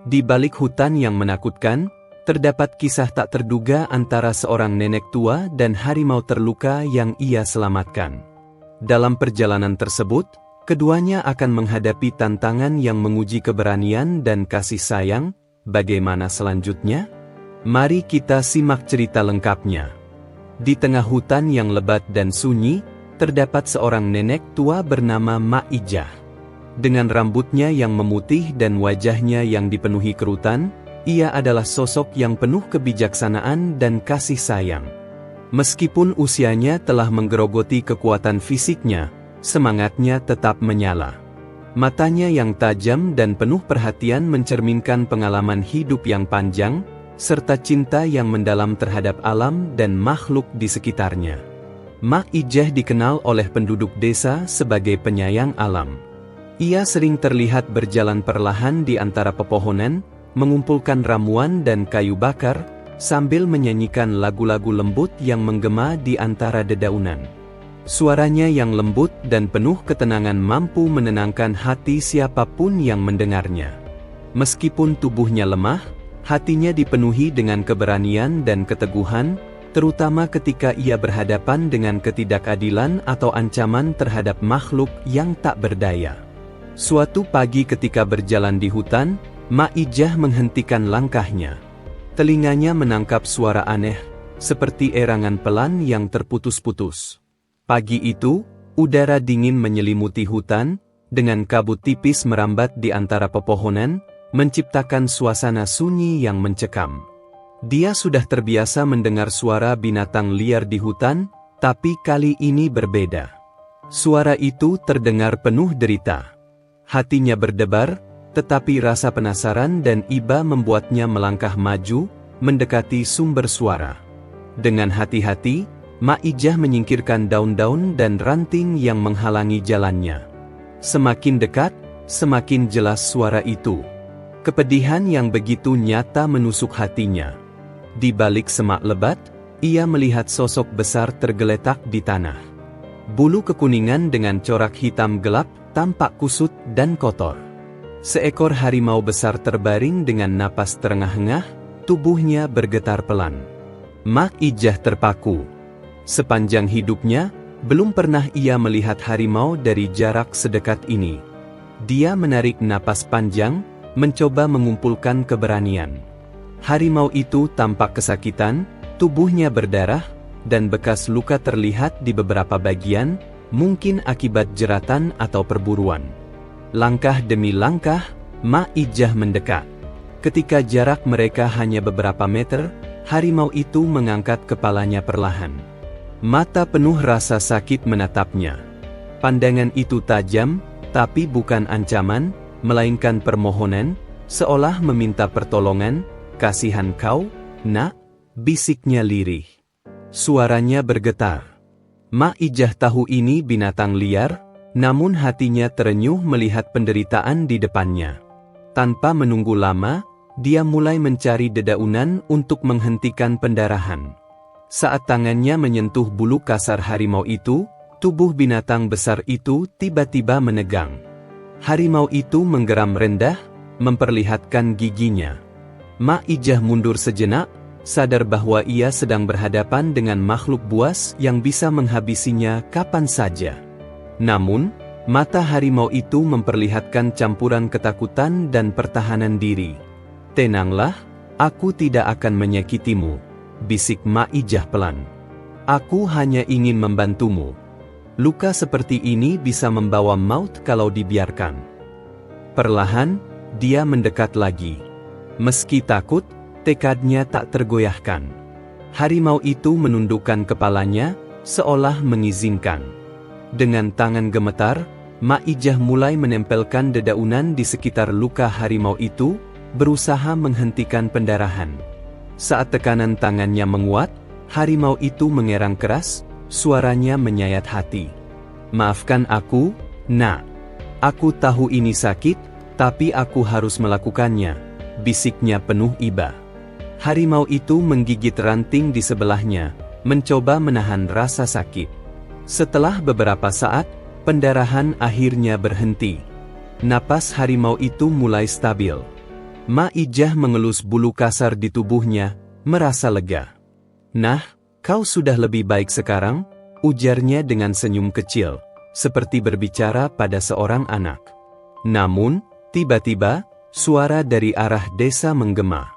Di balik hutan yang menakutkan, terdapat kisah tak terduga antara seorang nenek tua dan harimau terluka yang ia selamatkan. Dalam perjalanan tersebut, keduanya akan menghadapi tantangan yang menguji keberanian dan kasih sayang. Bagaimana selanjutnya? Mari kita simak cerita lengkapnya. Di tengah hutan yang lebat dan sunyi, terdapat seorang nenek tua bernama Mak Ijah. Dengan rambutnya yang memutih dan wajahnya yang dipenuhi kerutan, ia adalah sosok yang penuh kebijaksanaan dan kasih sayang. Meskipun usianya telah menggerogoti kekuatan fisiknya, semangatnya tetap menyala. Matanya yang tajam dan penuh perhatian mencerminkan pengalaman hidup yang panjang, serta cinta yang mendalam terhadap alam dan makhluk di sekitarnya. Mak Ijah dikenal oleh penduduk desa sebagai penyayang alam. Ia sering terlihat berjalan perlahan di antara pepohonan, mengumpulkan ramuan dan kayu bakar, sambil menyanyikan lagu-lagu lembut yang menggema di antara dedaunan. Suaranya yang lembut dan penuh ketenangan mampu menenangkan hati siapapun yang mendengarnya. Meskipun tubuhnya lemah, hatinya dipenuhi dengan keberanian dan keteguhan, terutama ketika ia berhadapan dengan ketidakadilan atau ancaman terhadap makhluk yang tak berdaya. Suatu pagi ketika berjalan di hutan, Mak Ijah menghentikan langkahnya. Telinganya menangkap suara aneh, seperti erangan pelan yang terputus-putus. Pagi itu, udara dingin menyelimuti hutan, dengan kabut tipis merambat di antara pepohonan, menciptakan suasana sunyi yang mencekam. Dia sudah terbiasa mendengar suara binatang liar di hutan, tapi kali ini berbeda. Suara itu terdengar penuh derita. Hatinya berdebar, tetapi rasa penasaran dan iba membuatnya melangkah maju, mendekati sumber suara. Dengan hati-hati, Mak Ijah menyingkirkan daun-daun dan ranting yang menghalangi jalannya. Semakin dekat, semakin jelas suara itu. Kepedihan yang begitu nyata menusuk hatinya. Di balik semak lebat, ia melihat sosok besar tergeletak di tanah. Bulu kekuningan dengan corak hitam gelap tampak kusut dan kotor. Seekor harimau besar terbaring dengan napas terengah-engah, tubuhnya bergetar pelan. Mak Ijah terpaku. Sepanjang hidupnya, belum pernah ia melihat harimau dari jarak sedekat ini. Dia menarik napas panjang, mencoba mengumpulkan keberanian. Harimau itu tampak kesakitan, tubuhnya berdarah, dan bekas luka terlihat di beberapa bagian, mungkin akibat jeratan atau perburuan. Langkah demi langkah, Mak Ijah mendekat. Ketika jarak mereka hanya beberapa meter, harimau itu mengangkat kepalanya perlahan. Mata penuh rasa sakit menatapnya. Pandangan itu tajam, tapi bukan ancaman, melainkan permohonan, seolah meminta pertolongan. "Kasihan kau, nak," bisiknya lirih. Suaranya bergetar. Mak Ijah tahu ini binatang liar, namun hatinya terenyuh melihat penderitaan di depannya. Tanpa menunggu lama, dia mulai mencari dedaunan untuk menghentikan pendarahan. Saat tangannya menyentuh bulu kasar harimau itu, tubuh binatang besar itu tiba-tiba menegang. Harimau itu menggeram rendah, memperlihatkan giginya. Mak Ijah mundur sejenak, sadar bahwa ia sedang berhadapan dengan makhluk buas yang bisa menghabisinya kapan saja. Namun, mata harimau itu memperlihatkan campuran ketakutan dan pertahanan diri. "Tenanglah, aku tidak akan menyakitimu," bisik Mak Ijah pelan. "Aku hanya ingin membantumu. Luka seperti ini bisa membawa maut kalau dibiarkan." Perlahan, dia mendekat lagi. Meski takut, tekadnya tak tergoyahkan. Harimau itu menundukkan kepalanya, seolah mengizinkan. Dengan tangan gemetar, Mak Ijah mulai menempelkan dedaunan di sekitar luka harimau itu, berusaha menghentikan pendarahan. Saat tekanan tangannya menguat, harimau itu mengerang keras, suaranya menyayat hati. "Maafkan aku, nak. Aku tahu ini sakit, tapi aku harus melakukannya," bisiknya penuh iba. Harimau itu menggigit ranting di sebelahnya, mencoba menahan rasa sakit. Setelah beberapa saat, pendarahan akhirnya berhenti. Napas harimau itu mulai stabil. Ma Ijah mengelus bulu kasar di tubuhnya, merasa lega. Nah, kau sudah lebih baik sekarang, ujarnya dengan senyum kecil, seperti berbicara pada seorang anak. Namun, tiba-tiba, suara dari arah desa menggema.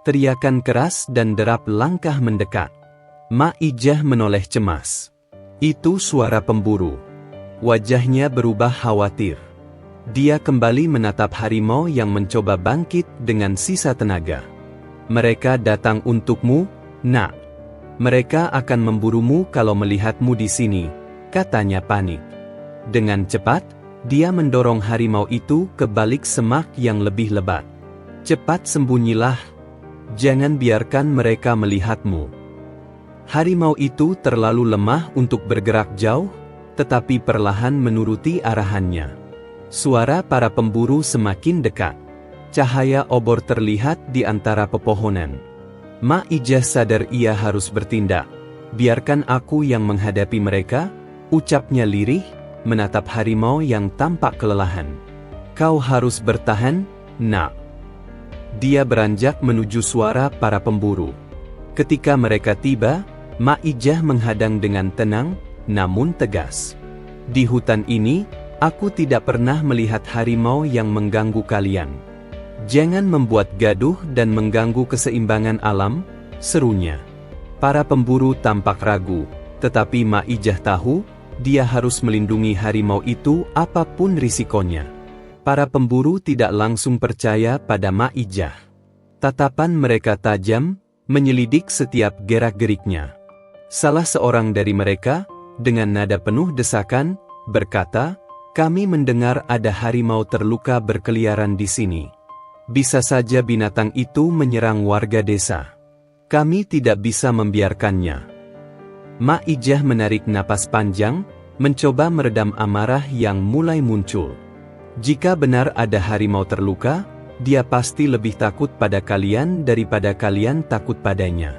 Teriakan keras dan derap langkah mendekat. Ma Ijah menoleh cemas. Itu suara pemburu. Wajahnya berubah khawatir. Dia kembali menatap harimau yang mencoba bangkit dengan sisa tenaga. Mereka datang untukmu, nak. Mereka akan memburumu kalau melihatmu di sini, katanya panik. Dengan cepat, dia mendorong harimau itu ke balik semak yang lebih lebat. Cepat sembunyilah. Jangan biarkan mereka melihatmu. Harimau itu terlalu lemah untuk bergerak jauh, tetapi perlahan menuruti arahannya. Suara para pemburu semakin dekat. Cahaya obor terlihat di antara pepohonan. Ma Ijah sadar ia harus bertindak. Biarkan aku yang menghadapi mereka, ucapnya lirih, menatap harimau yang tampak kelelahan. Kau harus bertahan, nak. Dia beranjak menuju suara para pemburu. Ketika mereka tiba, Ma Ijah menghadang dengan tenang, namun tegas. Di hutan ini, aku tidak pernah melihat harimau yang mengganggu kalian. Jangan membuat gaduh dan mengganggu keseimbangan alam, serunya. Para pemburu tampak ragu, tetapi Ma Ijah tahu, dia harus melindungi harimau itu apapun risikonya. Para pemburu tidak langsung percaya pada Ma Ijah. Tatapan mereka tajam, menyelidik setiap gerak-geriknya. Salah seorang dari mereka, dengan nada penuh desakan, berkata, "Kami mendengar ada harimau terluka berkeliaran di sini. Bisa saja binatang itu menyerang warga desa. Kami tidak bisa membiarkannya." Ma Ijah menarik napas panjang, mencoba meredam amarah yang mulai muncul. Jika benar ada harimau terluka, dia pasti lebih takut pada kalian daripada kalian takut padanya.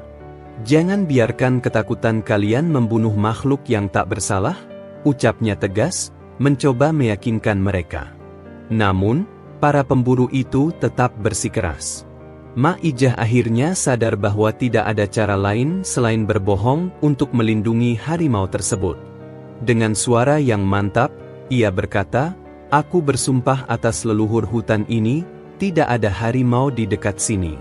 Jangan biarkan ketakutan kalian membunuh makhluk yang tak bersalah, ucapnya tegas, mencoba meyakinkan mereka. Namun, para pemburu itu tetap bersikeras. Ma Ijah akhirnya sadar bahwa tidak ada cara lain selain berbohong untuk melindungi harimau tersebut. Dengan suara yang mantap, ia berkata, "Aku bersumpah atas leluhur hutan ini, tidak ada harimau di dekat sini.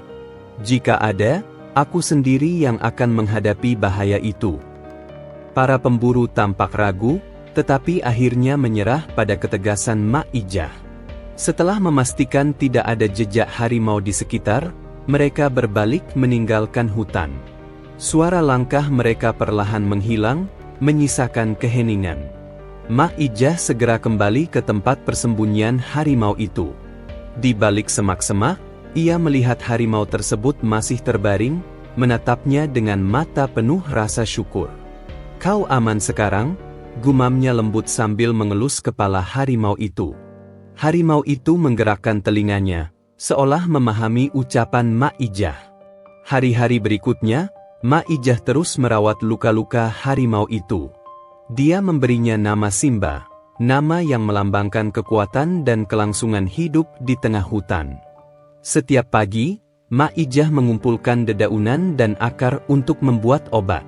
Jika ada, aku sendiri yang akan menghadapi bahaya itu." Para pemburu tampak ragu, tetapi akhirnya menyerah pada ketegasan Ma Ijah. Setelah memastikan tidak ada jejak harimau di sekitar, mereka berbalik meninggalkan hutan. Suara langkah mereka perlahan menghilang, menyisakan keheningan. Ma Ijah segera kembali ke tempat persembunyian harimau itu. Di balik semak-semak, ia melihat harimau tersebut masih terbaring, menatapnya dengan mata penuh rasa syukur. "Kau aman sekarang?" gumamnya lembut sambil mengelus kepala harimau itu. Harimau itu menggerakkan telinganya, seolah memahami ucapan Ma Ijah. Hari-hari berikutnya, Ma Ijah terus merawat luka-luka harimau itu. Dia memberinya nama Simba, nama yang melambangkan kekuatan dan kelangsungan hidup di tengah hutan. Setiap pagi, Ma Ijah mengumpulkan dedaunan dan akar untuk membuat obat.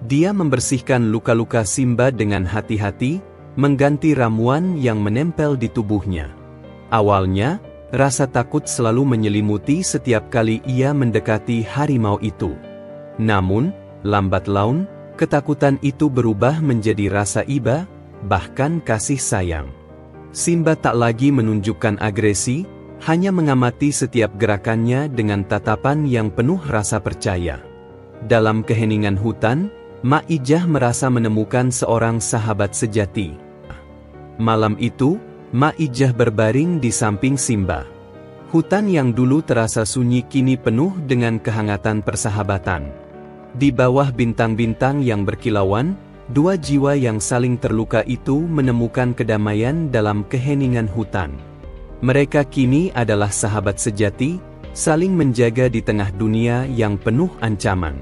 Dia membersihkan luka-luka Simba dengan hati-hati, mengganti ramuan yang menempel di tubuhnya. Awalnya, rasa takut selalu menyelimuti setiap kali ia mendekati harimau itu. Namun, lambat laun, ketakutan itu berubah menjadi rasa iba, bahkan kasih sayang. Simba tak lagi menunjukkan agresi, hanya mengamati setiap gerakannya dengan tatapan yang penuh rasa percaya. Dalam keheningan hutan, Ma Ijah merasa menemukan seorang sahabat sejati. Malam itu, Ma Ijah berbaring di samping Simba. Hutan yang dulu terasa sunyi kini penuh dengan kehangatan persahabatan. Di bawah bintang-bintang yang berkilauan, dua jiwa yang saling terluka itu menemukan kedamaian dalam keheningan hutan. Mereka kini adalah sahabat sejati, saling menjaga di tengah dunia yang penuh ancaman.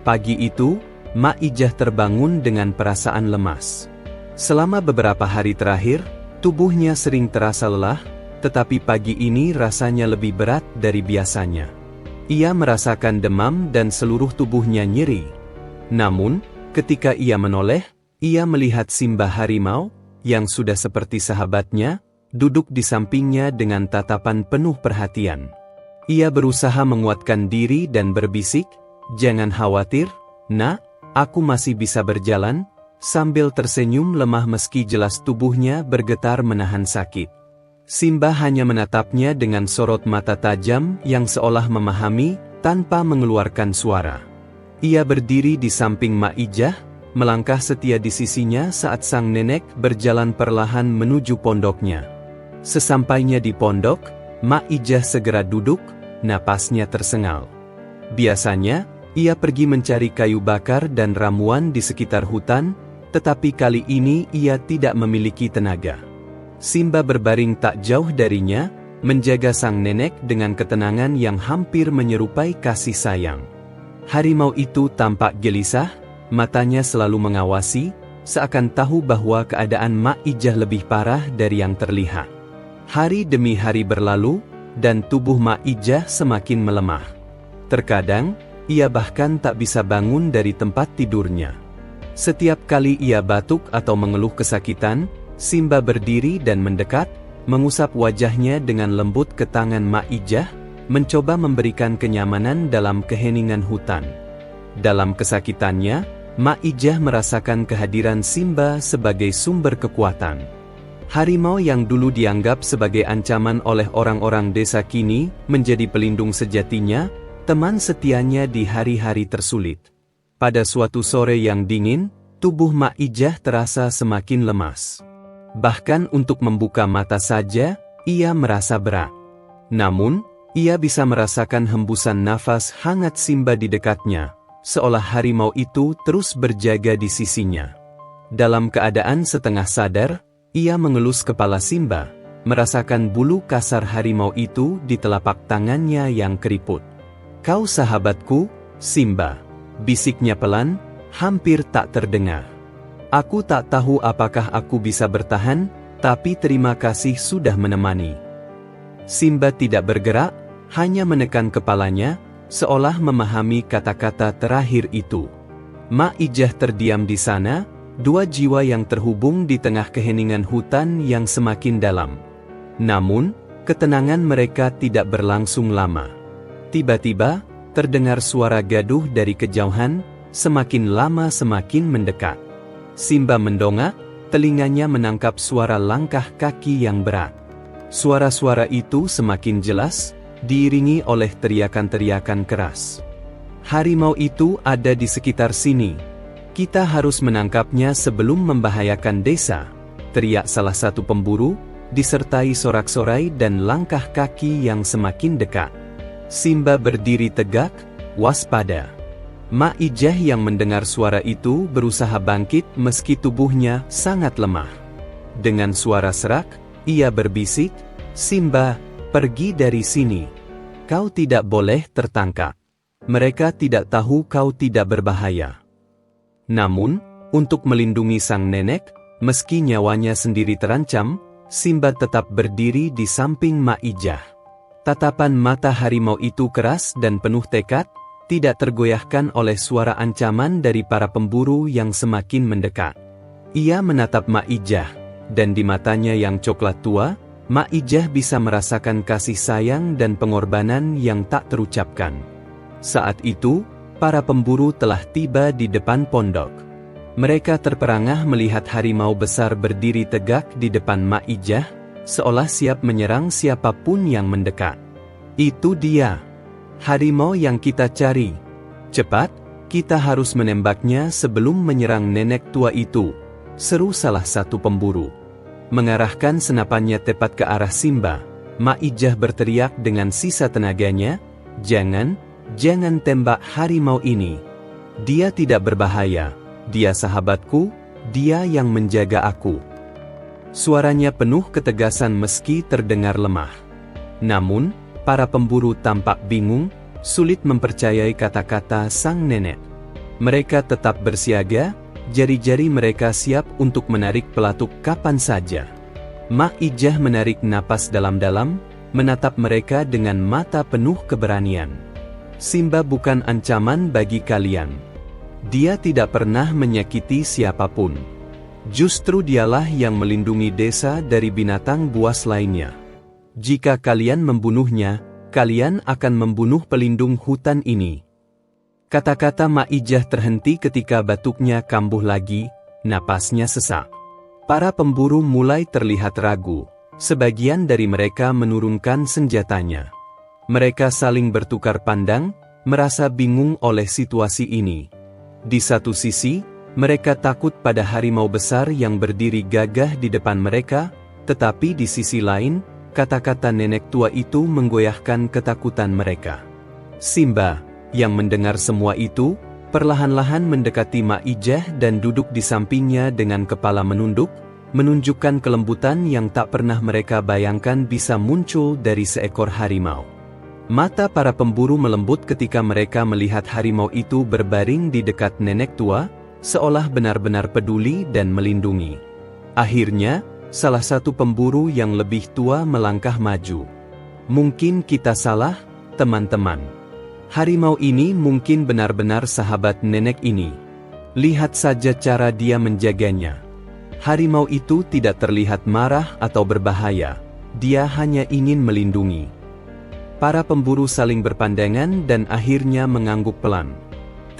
Pagi itu, Ma Ijah terbangun dengan perasaan lemas. Selama beberapa hari terakhir, tubuhnya sering terasa lelah, tetapi pagi ini rasanya lebih berat dari biasanya. Ia merasakan demam dan seluruh tubuhnya nyeri. Namun, ketika ia menoleh, ia melihat Simba harimau, yang sudah seperti sahabatnya, duduk di sampingnya dengan tatapan penuh perhatian. Ia berusaha menguatkan diri dan berbisik, "Jangan khawatir, Nak, aku masih bisa berjalan," sambil tersenyum lemah meski jelas tubuhnya bergetar menahan sakit. Simba hanya menatapnya dengan sorot mata tajam yang seolah memahami, tanpa mengeluarkan suara. Ia berdiri di samping Mak Ijah, melangkah setia di sisinya saat sang nenek berjalan perlahan menuju pondoknya. Sesampainya di pondok, Mak Ijah segera duduk, napasnya tersengal. Biasanya, ia pergi mencari kayu bakar dan ramuan di sekitar hutan, tetapi kali ini ia tidak memiliki tenaga. Simba berbaring tak jauh darinya, menjaga sang nenek dengan ketenangan yang hampir menyerupai kasih sayang. Harimau itu tampak gelisah, matanya selalu mengawasi, seakan tahu bahwa keadaan Mak Ijah lebih parah dari yang terlihat. Hari demi hari berlalu, dan tubuh Mak Ijah semakin melemah. Terkadang, ia bahkan tak bisa bangun dari tempat tidurnya. Setiap kali ia batuk atau mengeluh kesakitan, Simba berdiri dan mendekat, mengusap wajahnya dengan lembut ke tangan Mak Ijah, mencoba memberikan kenyamanan dalam keheningan hutan. Dalam kesakitannya, Mak Ijah merasakan kehadiran Simba sebagai sumber kekuatan. Harimau yang dulu dianggap sebagai ancaman oleh orang-orang desa kini menjadi pelindung sejatinya, teman setianya di hari-hari tersulit. Pada suatu sore yang dingin, tubuh Mak Ijah terasa semakin lemas. Bahkan untuk membuka mata saja, ia merasa berat. Namun, ia bisa merasakan hembusan nafas hangat Simba di dekatnya, seolah harimau itu terus berjaga di sisinya. Dalam keadaan setengah sadar, ia mengelus kepala Simba, merasakan bulu kasar harimau itu di telapak tangannya yang keriput. "Kau sahabatku, Simba," bisiknya pelan, hampir tak terdengar. "Aku tak tahu apakah aku bisa bertahan, tapi terima kasih sudah menemani." Simba tidak bergerak, hanya menekan kepalanya, seolah memahami kata-kata terakhir itu. Mak Ijah terdiam di sana, dua jiwa yang terhubung di tengah keheningan hutan yang semakin dalam. Namun, ketenangan mereka tidak berlangsung lama. Tiba-tiba, terdengar suara gaduh dari kejauhan, semakin lama semakin mendekat. Simba mendongak, telinganya menangkap suara langkah kaki yang berat. Suara-suara itu semakin jelas, diiringi oleh teriakan-teriakan keras. "Harimau itu ada di sekitar sini. Kita harus menangkapnya sebelum membahayakan desa," teriak salah satu pemburu, disertai sorak-sorai dan langkah kaki yang semakin dekat. Simba berdiri tegak, waspada. Mak Ijah yang mendengar suara itu berusaha bangkit meski tubuhnya sangat lemah. Dengan suara serak, ia berbisik, "Simba, pergi dari sini. Kau tidak boleh tertangkap. Mereka tidak tahu kau tidak berbahaya." Namun, untuk melindungi sang nenek, meski nyawanya sendiri terancam, Simba tetap berdiri di samping Mak Ijah. Tatapan mata harimau itu keras dan penuh tekad, tidak tergoyahkan oleh suara ancaman dari para pemburu yang semakin mendekat. Ia menatap Mak Ijah, dan di matanya yang coklat tua, Mak Ijah bisa merasakan kasih sayang dan pengorbanan yang tak terucapkan. Saat itu, para pemburu telah tiba di depan pondok. Mereka terperangah melihat harimau besar berdiri tegak di depan Mak Ijah, seolah siap menyerang siapapun yang mendekat. "Itu dia, harimau yang kita cari. Cepat, kita harus menembaknya sebelum menyerang nenek tua itu," seru salah satu pemburu. Mengarahkan senapannya tepat ke arah Simba, Mak Ijah berteriak dengan sisa tenaganya, "Jangan tembak harimau ini. Dia tidak berbahaya. Dia sahabatku, dia yang menjaga aku." Suaranya penuh ketegasan meski terdengar lemah. Namun, para pemburu tampak bingung, sulit mempercayai kata-kata sang nenek. Mereka tetap bersiaga, jari-jari mereka siap untuk menarik pelatuk kapan saja. Mak Ijah menarik napas dalam-dalam, menatap mereka dengan mata penuh keberanian. Simba bukan ancaman bagi kalian. Dia tidak pernah menyakiti siapapun. Justru dialah yang melindungi desa dari binatang buas lainnya. Jika kalian membunuhnya, kalian akan membunuh pelindung hutan ini. Kata-kata Mak Ijah terhenti ketika batuknya kambuh lagi, napasnya sesak. Para pemburu mulai terlihat ragu. Sebagian dari mereka menurunkan senjatanya. Mereka saling bertukar pandang, merasa bingung oleh situasi ini. Di satu sisi, mereka takut pada harimau besar yang berdiri gagah di depan mereka, tetapi di sisi lain, kata-kata nenek tua itu menggoyahkan ketakutan mereka. Simba, yang mendengar semua itu, perlahan-lahan mendekati Mak Ijah dan duduk di sampingnya dengan kepala menunduk, menunjukkan kelembutan yang tak pernah mereka bayangkan bisa muncul dari seekor harimau. Mata para pemburu melembut ketika mereka melihat harimau itu berbaring di dekat nenek tua, seolah benar-benar peduli dan melindungi. Akhirnya, salah satu pemburu yang lebih tua melangkah maju. Mungkin kita salah, teman-teman. Harimau ini mungkin benar-benar sahabat nenek ini. Lihat saja cara dia menjaganya. Harimau itu tidak terlihat marah atau berbahaya. Dia hanya ingin melindungi. Para pemburu saling berpandangan dan akhirnya mengangguk pelan.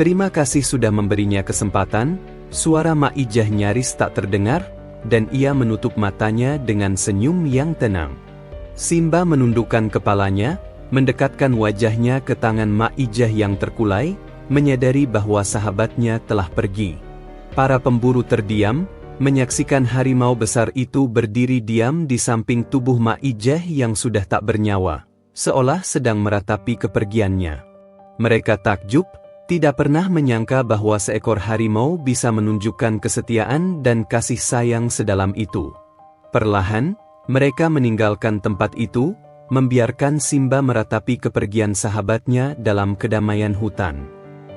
Terima kasih sudah memberinya kesempatan. Suara Mak Ijah nyaris tak terdengar, dan ia menutup matanya dengan senyum yang tenang. Simba menundukkan kepalanya, mendekatkan wajahnya ke tangan Mak Ijah yang terkulai, menyadari bahwa sahabatnya telah pergi. Para pemburu terdiam, menyaksikan harimau besar itu berdiri diam di samping tubuh Mak Ijah yang sudah tak bernyawa, seolah sedang meratapi kepergiannya. Mereka takjub, tidak pernah menyangka bahwa seekor harimau bisa menunjukkan kesetiaan dan kasih sayang sedalam itu. Perlahan, mereka meninggalkan tempat itu, membiarkan Simba meratapi kepergian sahabatnya dalam kedamaian hutan.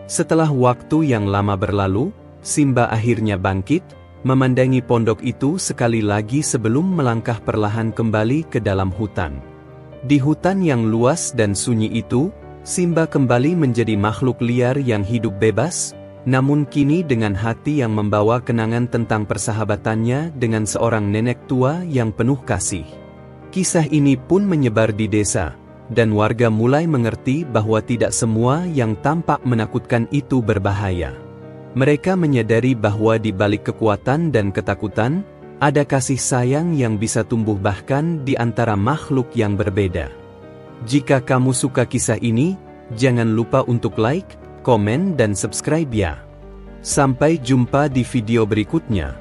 Setelah waktu yang lama berlalu, Simba akhirnya bangkit, memandangi pondok itu sekali lagi sebelum melangkah perlahan kembali ke dalam hutan. Di hutan yang luas dan sunyi itu, Simba kembali menjadi makhluk liar yang hidup bebas, namun kini dengan hati yang membawa kenangan tentang persahabatannya dengan seorang nenek tua yang penuh kasih. Kisah ini pun menyebar di desa, dan warga mulai mengerti bahwa tidak semua yang tampak menakutkan itu berbahaya. Mereka menyadari bahwa di balik kekuatan dan ketakutan, ada kasih sayang yang bisa tumbuh bahkan di antara makhluk yang berbeda. Jika kamu suka kisah ini, jangan lupa untuk like, komen dan subscribe ya. Sampai jumpa di video berikutnya.